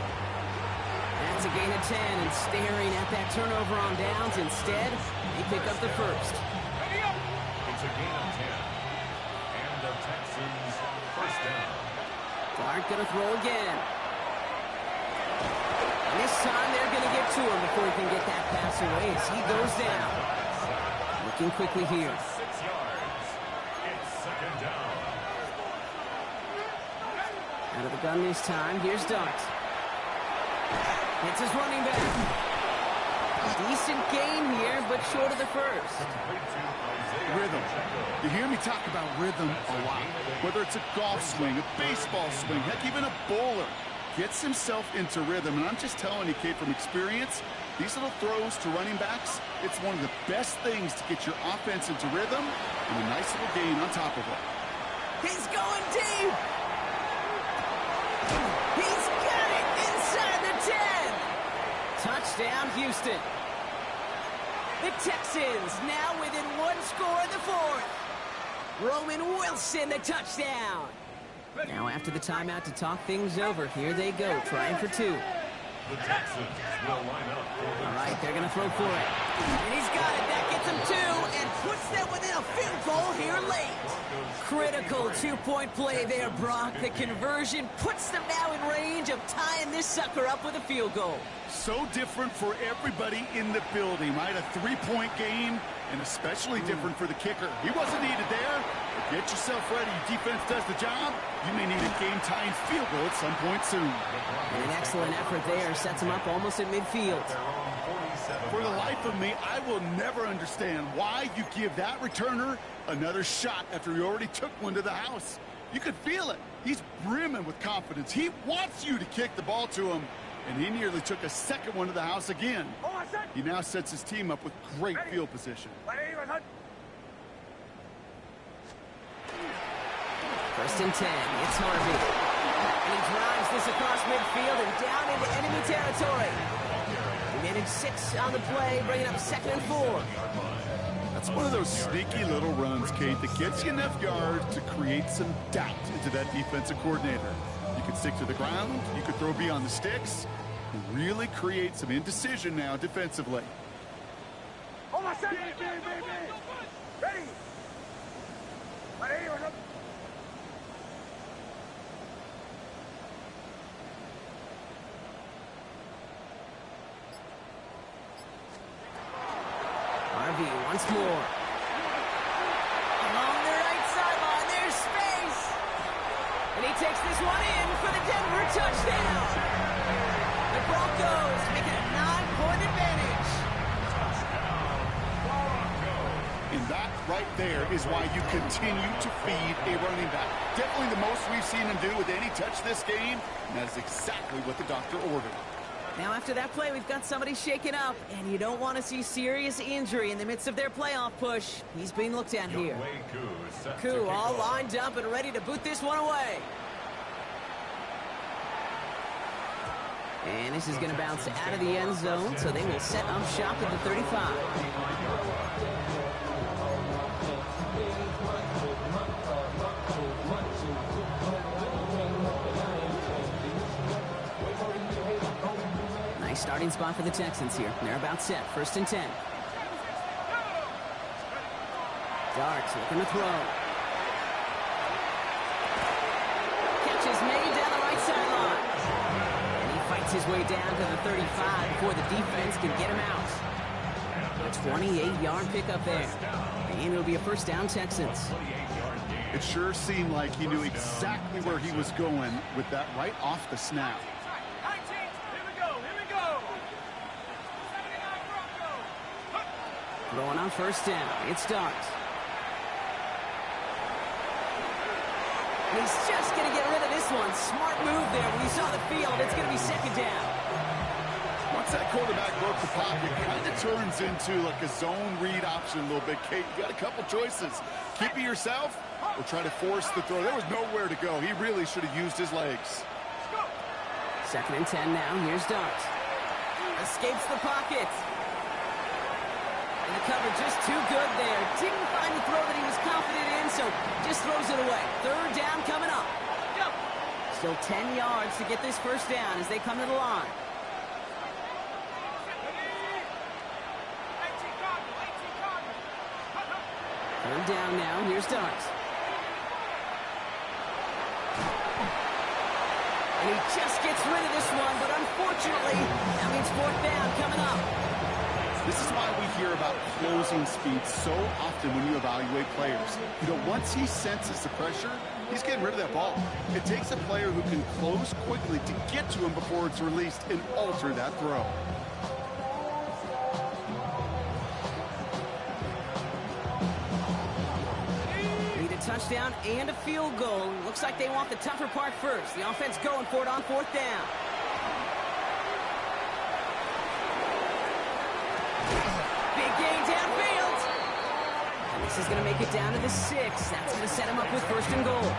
That's a gain of 10, and staring at that turnover on downs. Instead, they pick up the first. It's a gain of 10. And the Texans first down. Dart gonna throw again. And this time they're gonna get to him before he can get that pass away as he goes down. Looking quickly here. 6 yards. It's second down. Out of the gun this time. Here's Dart. It's his running back. Decent gain here, but short of the first. Rhythm. You hear me talk about rhythm a lot. Whether it's a golf swing, a baseball swing, heck, even a bowler gets himself into rhythm. And I'm just telling you, kid, from experience, these little throws to running backs, it's one of the best things to get your offense into rhythm and a nice little gain on top of it. He's going deep. He's got it inside the 10. Touchdown, Houston. The Texans now within one score in the fourth. Roman Wilson, the touchdown. Now after the timeout to talk things over, here they go, trying for two. The Texans will line up for the... All right, they're going to throw for it. And he's got it. That gets him two and puts them within a field goal here late. Critical two-point play there, Brock. The conversion puts them now in range of tying this sucker up with a field goal. So different for everybody in the building, right? A three-point game, and especially different for the kicker. He wasn't needed there. But get yourself ready. Your defense does the job. You may need a game-tying field goal at some point soon. And an excellent effort there sets him up almost at midfield. For the life of me, I will never understand why you give that returner another shot after he already took one to the house. You could feel it. He's brimming with confidence. He wants you to kick the ball to him, and he nearly took a second one to the house again. He now sets his team up with great field position. First and 10, it's Harvey. And he drives this across midfield and down into enemy territory. He managed 6 on the play, bringing up 2nd and 4. That's one of those sneaky little runs, Kate, that gets you enough yards to create some doubt into that defensive coordinator. You can stick to the ground, you could throw beyond the sticks, and really create some indecision now defensively. Harvey once more. Along the right sideline, there's space. And he takes this one in for the Denver touchdown. The Broncos make it a 9-point advantage. And that right there is why you continue to feed a running back. Definitely the most we've seen him do with any touch this game, and that is exactly what the doctor ordered. Now after that play, we've got somebody shaken up, and you don't want to see serious injury in the midst of their playoff push. He's being looked at here. Koo all lined up and ready to boot this one away. And this is going to bounce out of the end zone, so they will set up shop at the 35. Nice starting spot for the Texans here. They're about set. First and 10. Dart looking to throw. Catch is made down the right sideline. And he fights his way down to the 35 before the defense can get him out. A 28-yard pickup there. And it'll be a first down, Texans. It sure seemed like he knew exactly where he was going with that right off the snap. Going on first down. It's Dart. He's just going to get rid of this one. Smart move there. When he saw the field, it's going to be second down. Once that quarterback broke the pocket, it kind of turns into like a zone read option a little bit. Kate, you got a couple choices. Keep it yourself or try to force the throw. There was nowhere to go. He really should have used his legs. Second and 10 now. Here's Dart. Escapes the pocket. And the cover just too good there. Didn't find the throw that he was confident in, so just throws it away. Third down coming up. Still 10 yards to get this first down as they come to the line. Third down now. Here's Starks. And he just gets rid of this one, but unfortunately, that means fourth down coming up. This is why we hear about closing speed so often when you evaluate players. You know, once he senses the pressure, he's getting rid of that ball. It takes a player who can close quickly to get to him before it's released and alter that throw. Touchdown and a field goal. Looks like they want the tougher part first. The offense going for it on fourth down. Big gain downfield. And this is going to make it down to the 6. That's going to set him up with first and goal.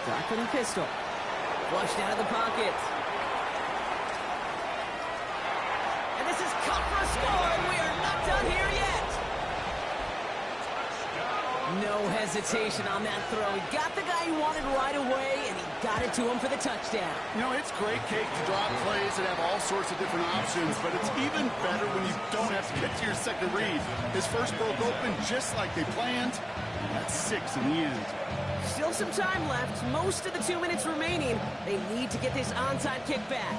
Dropping the pistol. Flushed out of the pocket. And this is cut for a score, and we are not done here yet. No hesitation on that throw. He got the guy he wanted right away, and he got it to him for the touchdown. You know, it's great cake to drop plays that have all sorts of different options, but it's even better when you don't have to get to your second read. His first broke open just like they planned. That's 6 in the end. Still some time left. Most of the 2 minutes remaining. They need to get this onside kick back.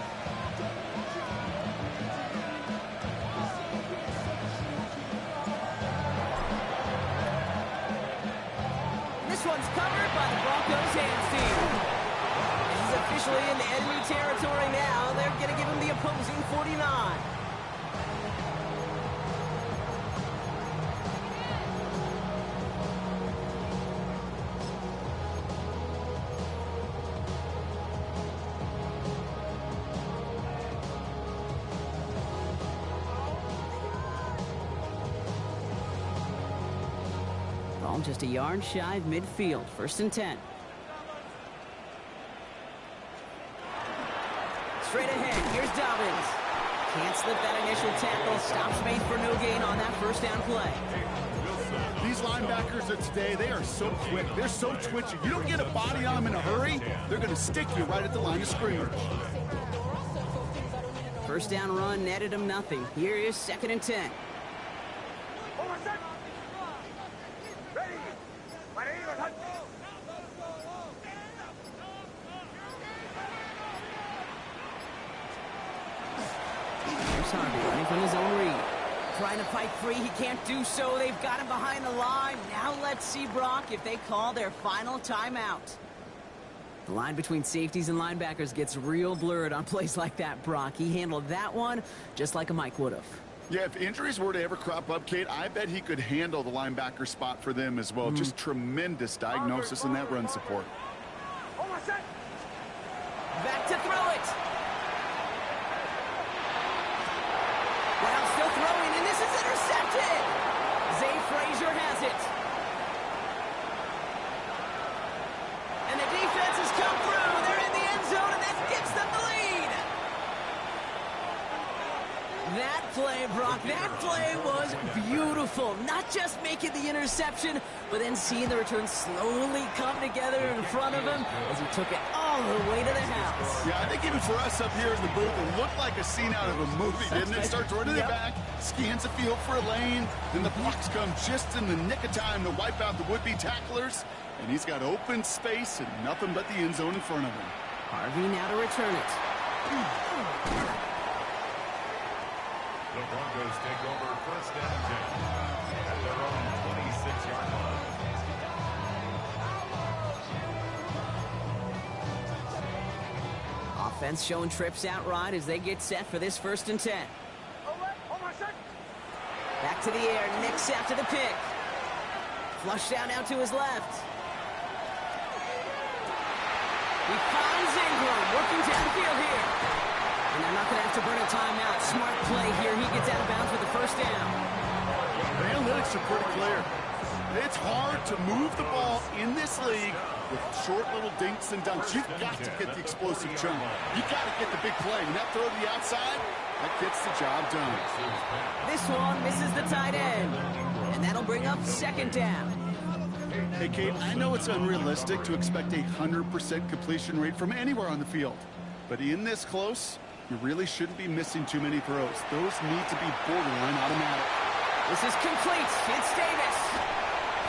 This one's covered by the Broncos hands team. He's officially in the enemy territory now. They're going to give him the opposing 49. Just a yard shy of midfield. First and 10. Straight ahead. Here's Dobbins. Can't slip that initial tackle. Stops made for no gain on that first down play. These linebackers of today, they are so quick. They're so twitchy. You don't get a body on them in a hurry, they're going to stick you right at the line of scrimmage. First down run netted him nothing. Here is second and 10. Running from his own read. Trying to fight free. He can't do so. They've got him behind the line. Now let's see, Brock, if they call their final timeout. The line between safeties and linebackers gets real blurred on plays like that, Brock. He handled that one just like a Mike would have. Yeah, if injuries were to ever crop up, Kate, I bet he could handle the linebacker spot for them as well. Just tremendous diagnosis in that run support. Back to throw it. Well, still throwing, and this is intercepted. Zay Frazier has it. And the defense has come through. They're in the end zone, and that gives them the lead. That play, Brock, that play was beautiful. Not just making the interception, but then seeing the return slowly come together in front of him as he took it all the way to the house. Yeah, I think even for us up here in the booth, it looked like a scene out of a movie, didn't it? Starts running it back, scans the field for a lane, then the blocks come just in the nick of time to wipe out the would-be tacklers, and he's got open space and nothing but the end zone in front of him. Harvey now to return it. The Broncos take over first and 10 at their own 26-yard line. Offense showing trips out right as they get set for this first and 10. Back to the air, nicks after the pick. Flushed down now to his left. He finds Ingram working downfield here. And they're not going to have to burn a timeout. Smart play here. He gets out of bounds with the first down. The analytics are pretty clear. It's hard to move the ball in this league with short little dinks and dunks. You've got to get the explosive chunk. You've got to get the big play. And that throw to the outside, that gets the job done. This one misses the tight end. And that'll bring up second down. Hey, Kate, I know it's unrealistic to expect a 100% completion rate from anywhere on the field. But in this close, you really shouldn't be missing too many throws. Those need to be borderline automatic. This is complete. It's Davis.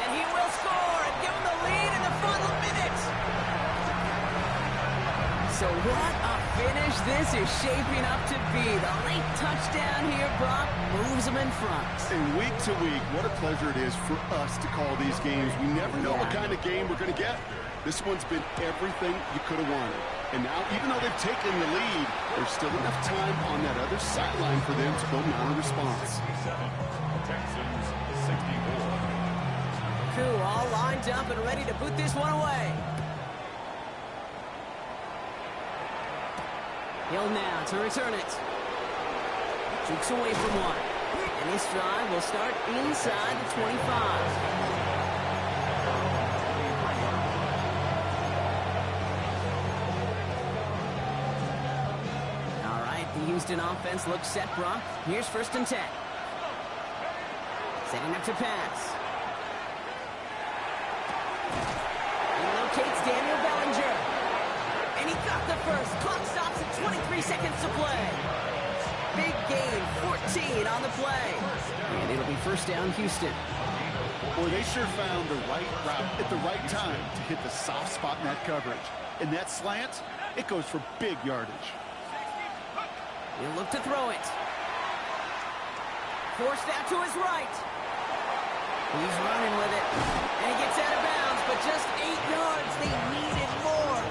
And he will score and give him the lead in the final minutes. So what a finish this is shaping up to be. The late touchdown here, Brock, moves them in front. And week to week, what a pleasure it is for us to call these games. We never know what kind of game we're going to get. This one's been everything you could have wanted. And now, even though they've taken the lead, there's still enough time on that other sideline for them to go mount a response. Texans 64. Coup all lined up and ready to boot this one away. Hill now to return it. Jukes away from one. And this drive will start inside the 25. The Houston offense looks set, Brock. Here's 1st and 10. Setting up to pass. He locates Daniel Bellinger. And he got the first. Clock stops at 23 seconds to play. Big gain, 14 on the play. And it'll be 1st down, Houston. Boy, they sure found the right route at the right time to hit the soft spot in that coverage. And that slant, it goes for big yardage. He'll look to throw it. Forced out to his right. He's running with it. And he gets out of bounds, but just 8 yards. They needed more.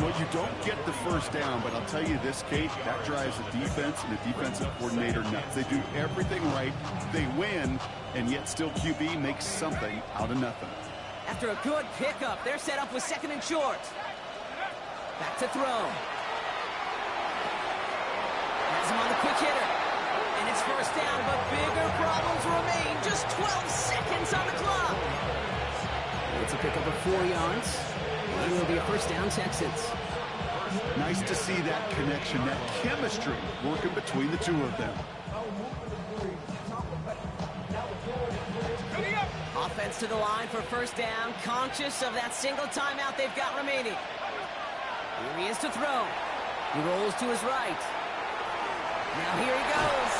Well, you don't get the 1st down, but I'll tell you this, Kate, that drives the defense and the defensive coordinator nuts. They do everything right. They win, and yet still QB makes something out of nothing. After a good pickup, they're set up with 2nd and short. Back to throw. Has him on the quick hitter. And it's 1st down, but bigger problems remain. Just 12 seconds on the clock. It's a pickup of 4 yards. And it will be a 1st down, Texans. Nice to see that connection, that chemistry working between the two of them. Offense to the line for 1st down, conscious of that single timeout they've got remaining. Here he is to throw. He rolls to his right. Now here he goes.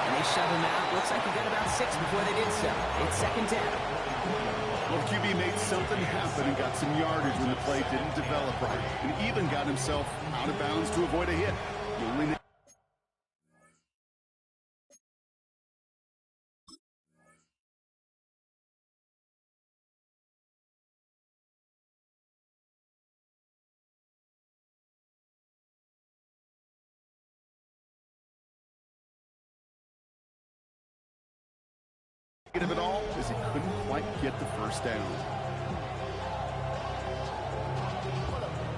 And they shove him out. Looks like he got about 6 before they did so. It's 2nd down. Well, QB made something happen and got some yardage when the play didn't develop right. And even got himself out of bounds to avoid a hit. The only of it all is he couldn't quite get the 1st down.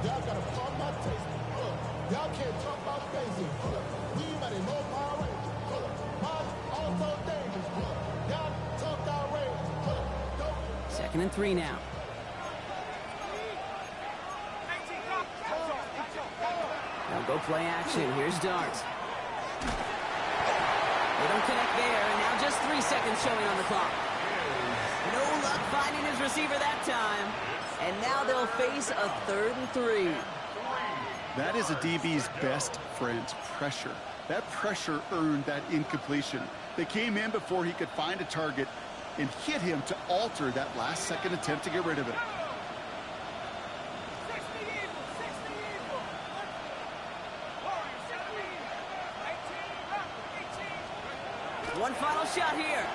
Y'all gotta pump my taste. Y'all can't talk about basic. We better know Power Rangers. Mom also dangerous. Y'all talk outrageous. 2nd and 3 now. They'll go play action. Here's Dart. They don't connect there, and now just 3 seconds showing on the clock. No luck finding his receiver that time. And now they'll face a 3rd and 3. That is a DB's best friend, pressure. That pressure earned that incompletion. They came in before he could find a target and hit him to alter that last-second attempt to get rid of it. One final shot here.